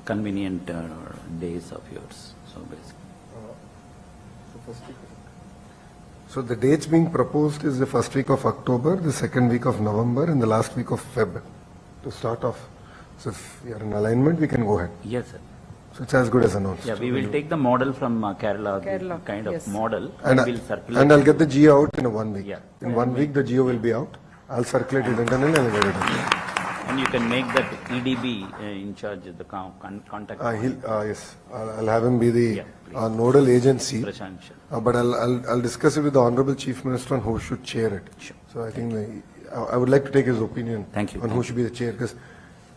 convenient days of yours. So basically. So the dates being proposed is the first week of October, the second week of November, and the last week of Feb. to start off. So if we are in alignment, we can go ahead. Yes, sir. So it's as good as announced. Yeah, we will take the model from Kerala, Kerala, kind of yes. model, And, we'll circulate. and I'll get the GO out in 1 week. Yeah. In 1 week, the GO will be out. I'll circulate it internally and I'll get it out. And you can make that EDB in charge of the contact. Yes, I'll have him be the Yeah, nodal agency. Prashant. But I'll discuss it with the Honorable Chief Minister on who should chair it. Sure. So I think I would like to take his opinion Thank you. on who should be the chair, because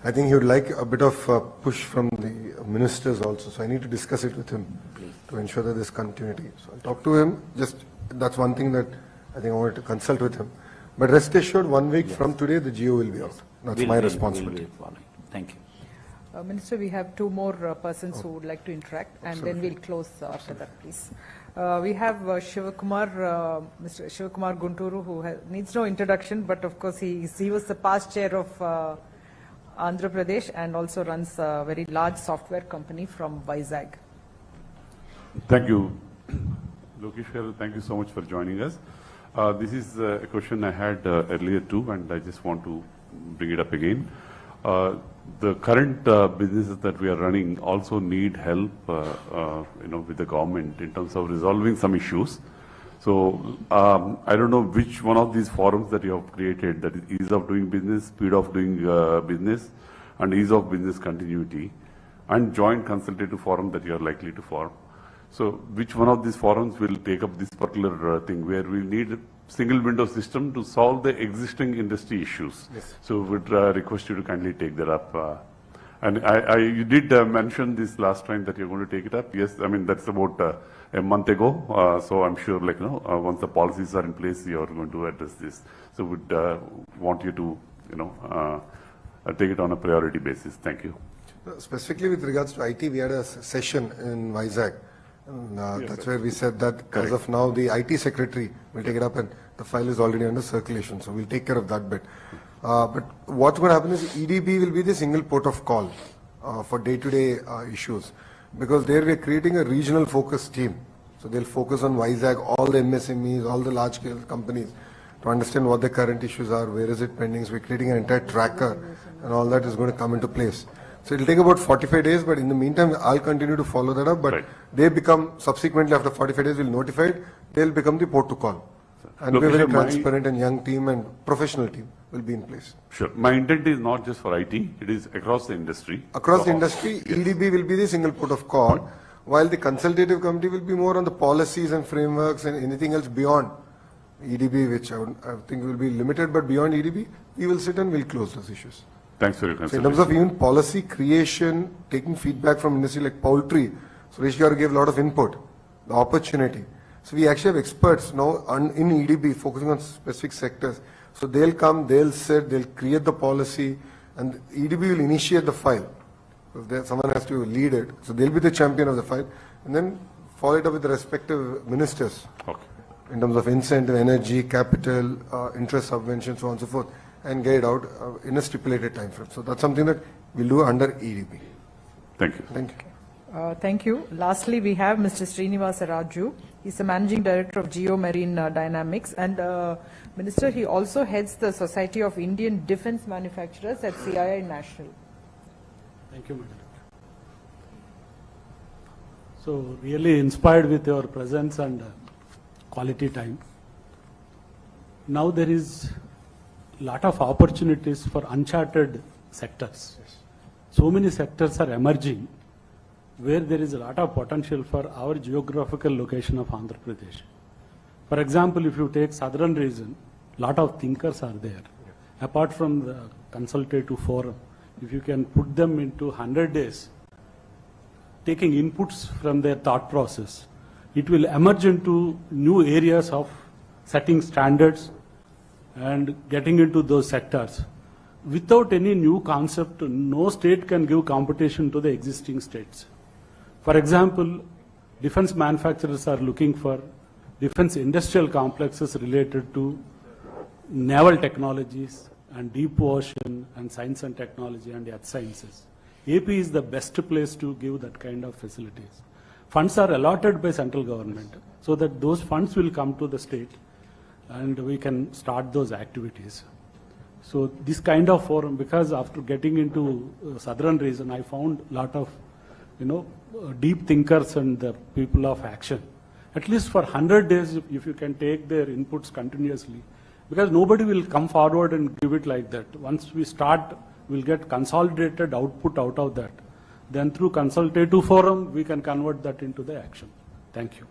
I think he would like a bit of push from the ministers also. So I need to discuss it with him to ensure that there's continuity. So I'll talk to him. Just that's one thing that I think I wanted to consult with him. But rest assured, 1 week from today, the GO will be out. That's my responsibility. Thank you. Minister, we have two more persons who would like to interact, and then we'll close after that, please. We have Shivakumar, Mr. Shivakumar Gunturu, who needs no introduction, but of course he was the past chair of Andhra Pradesh and also runs a very large software company from Vizag. Thank you, Lokesh. Thank you so much for joining us. This is a question I had earlier too, and I just want to bring it up again. The current businesses that we are running also need help, with the government in terms of resolving some issues. So I don't know which one of these forums that you have created, that is ease of doing business, speed of doing business, and ease of business continuity, and joint consultative forum that you are likely to form. So which one of these forums will take up this particular thing where we need a single window system to solve the existing industry issues? Yes. So would request you to kindly take that up. And you did mention this last time that you're going to take it up. Yes, I mean, that's about a month ago. So I'm sure, once the policies are in place, you're going to address this. So would want you to, take it on a priority basis. Thank you. Specifically with regards to IT, we had a session in Vizag. And, that's where we said that as of now, the IT secretary will take it up, and the file is already under circulation. So we'll take care of that bit. But what's going to happen is EDB will be the single port of call for day-to-day issues, because there we're creating a regional focus team. So they'll focus on Vizag, all the MSMEs, all the large-scale companies, to understand what the current issues are, where is it pending. So we're creating an entire tracker, and all that is going to come into place. So it'll take about 45 days, but in the meantime, I'll continue to follow that up. But they become, subsequently after 45 days, we'll notify it, they'll become the port to call. And we're very transparent and young team and professional team will be in place. Sure. My intent is not just for IT, it is across the industry. Across the industry, EDB will be the single port of call, while the consultative committee will be more on the policies and frameworks and anything else beyond EDB, which I think will be limited, but beyond EDB, we will sit and we'll close those issues. Thanks for your So in consideration. terms of even policy creation, taking feedback from industry like poultry, Suresh Garu gave a lot of input, the opportunity. So we actually have experts now in EDB focusing on specific sectors. So they'll come, they'll sit, they'll create the policy, and EDB will initiate the file. So someone has to lead it. So they'll be the champion of the file, and then follow it up with the respective ministers. Okay. In terms of incentive, energy, capital, interest subvention, so on and so forth, and get it out in a stipulated time frame. So that's something that we'll do under EDB. Thank you. Thank you. Thank you. Lastly, we have Mr. Srinivasa Raju. He's the Managing Director of Geomarine Dynamics. And Minister, he also heads the Society of Indian Defence Manufacturers at CII National. Thank you, Madam. So really inspired with your presence and quality time. Now there is a lot of opportunities for uncharted sectors. Yes. So many sectors are emerging where there is a lot of potential for our geographical location of Andhra Pradesh. For example, if you take southern region, lot of thinkers are there. Yeah. Apart from the consultative forum, if you can put them into 100 days, taking inputs from their thought process, it will emerge into new areas of setting standards and getting into those sectors. Without any new concept, no state can give competition to the existing states. For example, defense manufacturers are looking for defense industrial complexes related to naval technologies and deep ocean and science and technology and earth sciences. AP is the best place to give that kind of facilities. Funds are allotted by central government so that those funds will come to the state and we can start those activities. So this kind of forum, because after getting into southern region, I found a lot of, deep thinkers and the people of action. At least for 100 days, if you can take their inputs continuously, because nobody will come forward and give it like that. Once we start, we'll get consolidated output out of that. Then through consultative forum, we can convert that into the action. Thank you.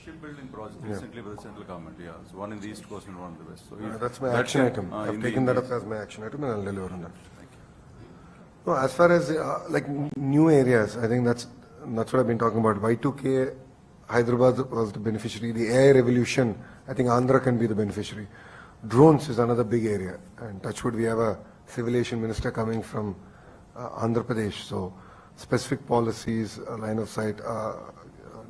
Shipbuilding project recently by the central government, so one in the east coast and one in the west. So That's my action item. I've taken that up as my action item and I'll deliver on that. No, as far as like new areas, I think that's what I've been talking about. Y2K, Hyderabad was the beneficiary. The AI revolution, I think Andhra can be the beneficiary. Drones is another big area. And touchwood, we have a civil aviation minister coming from Andhra Pradesh. So specific policies, line of sight,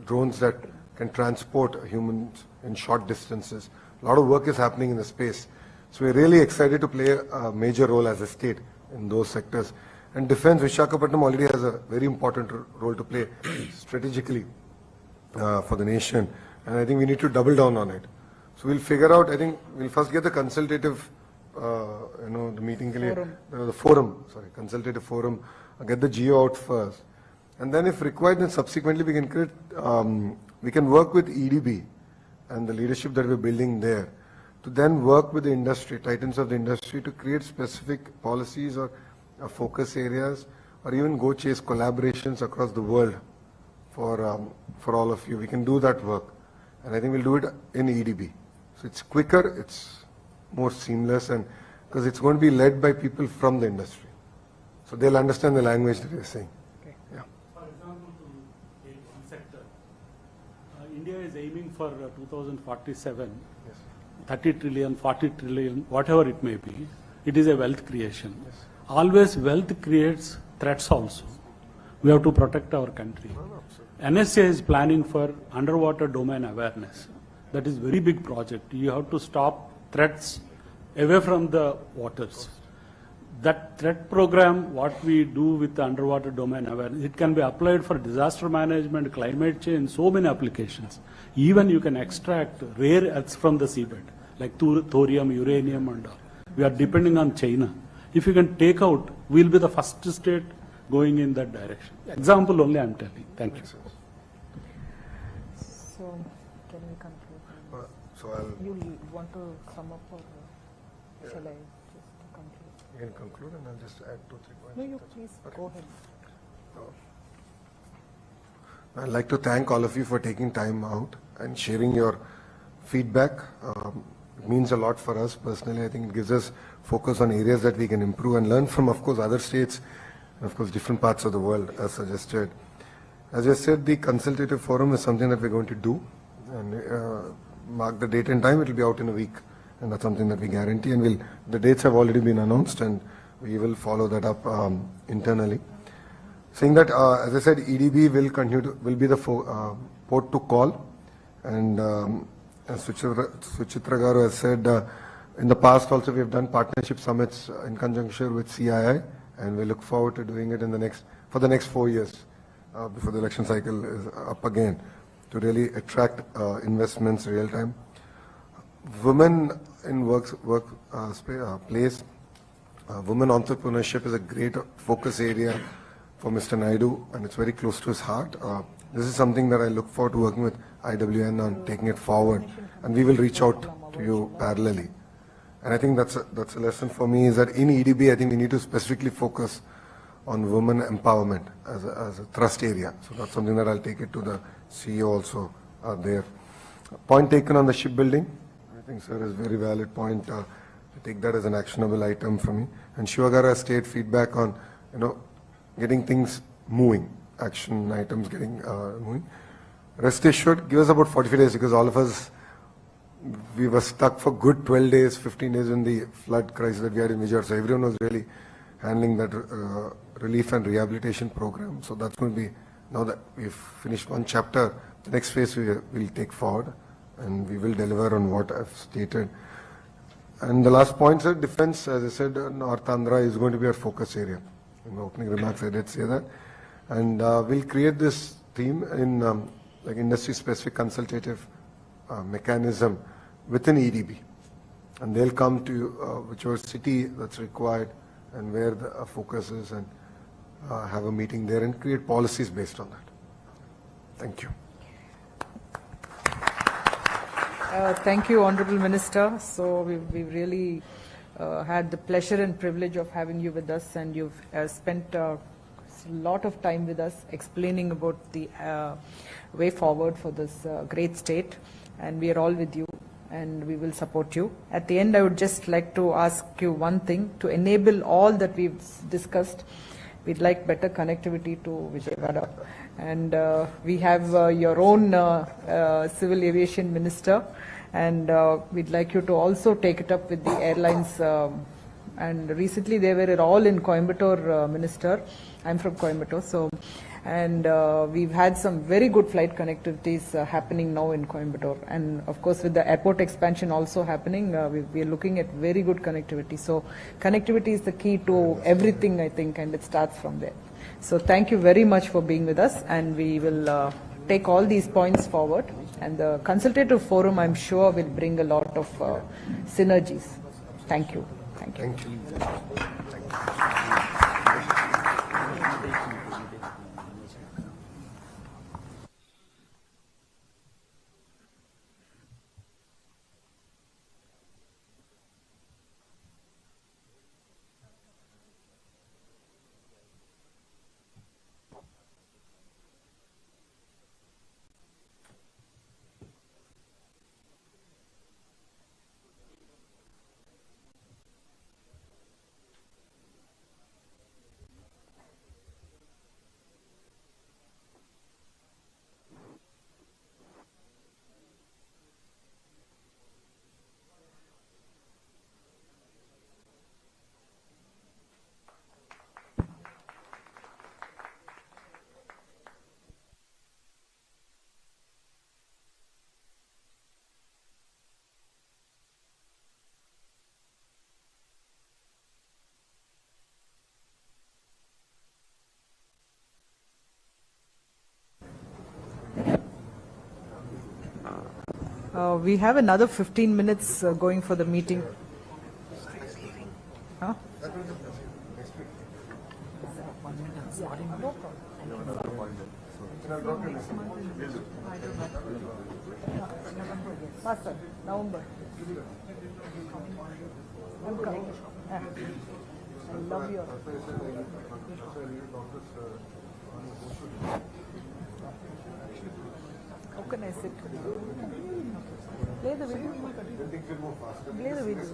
drones that can transport humans in short distances. A lot of work is happening in the space. So we're really excited to play a major role as a state in those sectors. And defense, Visakhapatnam already has a very important role to play strategically for the nation. And I think we need to double down on it. So we'll figure out, I think we'll first get the consultative, the meeting, consultative forum, get the geo out first. And then if required, then subsequently we can create, we can work with EDB and the leadership that we're building there to then work with the industry, titans of the industry, to create specific policies or focus areas, or even go chase collaborations across the world for all of you. We can do that work. And I think we'll do it in EDB. So it's quicker, it's more seamless, and because it's going to be led by people from the industry. So they'll understand the language that we're saying. Okay. Yeah. For example, to take one sector, India is aiming for 2047, 30 trillion, 40 trillion, whatever it may be. It is a wealth creation. Always wealth creates threats also. We have to protect our country. NSA is planning for underwater domain awareness. That is very big project. You have to stop threats away from the waters. That threat program, what we do with the underwater domain awareness, it can be applied for disaster management, climate change, so many applications. Even you can extract rare earths from the seabed, like thorium, uranium, and all. We are depending on China. If you can take out, we'll be the first state going in that direction. Example only I'm telling. Thank you. So, can we conclude? You want to sum up, or shall I just conclude? You can conclude and I'll just add 2-3 points. No, you please go ahead. I'd like to thank all of you for taking time out and sharing your feedback. It means a lot for us personally. I think it gives us focus on areas that we can improve and learn from, of course, other states and, of course, different parts of the world, as suggested. As I said, the consultative forum is something that we're going to do, and mark the date and time. It will be out in a week, and that's something that we guarantee. And the dates have already been announced, and we will follow that up internally. Saying that, as I said, EDB will be the port to call, and as Suchitra Garu has said, in the past also we have done partnership summits in conjunction with CII, and we look forward to doing it for the next 4 years before the election cycle is up again, to really attract investments real time. Women in place, women entrepreneurship is a great focus area for Mr. Naidu, and it's very close to his heart. This is something that I look forward to working with IWN on taking it forward, and we will reach out to you parallelly. And I think that's a lesson for me, is that in EDB, I think we need to specifically focus on women empowerment as a thrust area. So that's something that I'll take it to the CEO also there. Point taken on the shipbuilding. I think, sir, is a very valid point. To take that as an actionable item for me. And Shivagara has stated feedback on, getting things moving, action items getting moving. Rest assured, give us about 45 days, because all of us, we were stuck for good 12 days, 15 days in the flood crisis that we had in Vijayawada. So everyone was really handling that relief and rehabilitation program. So that's going to be, now that we've finished one chapter, the next phase we will take forward, and we will deliver on what I've stated. And the last point, sir, defense, as I said, North Andhra is going to be our focus area. In my opening remarks, I did say that. And we'll create this theme in like industry-specific consultative mechanism within EDB. And they'll come to whichever city that's required and where the focus is, and have a meeting there and create policies based on that. Thank you. Thank you, Honorable Minister. So we've really had the pleasure and privilege of having you with us, and you've spent a lot of time with us explaining about the way forward for this great state, and we are all with you and we will support you. At the end, I would just like to ask you one thing. To enable all that we've discussed, we'd like better connectivity to Vijayawada. And we have your own civil aviation minister, and we'd like you to also take it up with the airlines. And recently they were all in Coimbatore, Minister. I'm from Coimbatore, so, and we've had some very good flight connectivities happening now in Coimbatore. And of course, with the airport expansion also happening, we are looking at very good connectivity. So connectivity is the key to everything, I think, and it starts from there. So thank you very much for being with us, and we will take all these points forward. And the consultative forum, I'm sure, will bring a lot of synergies. Thank you. Thank you. Thank you. We have another 15 minutes going for the meeting. Huh? Master, November. I'm coming. I love your. How can I sit? Play the video. Play the video.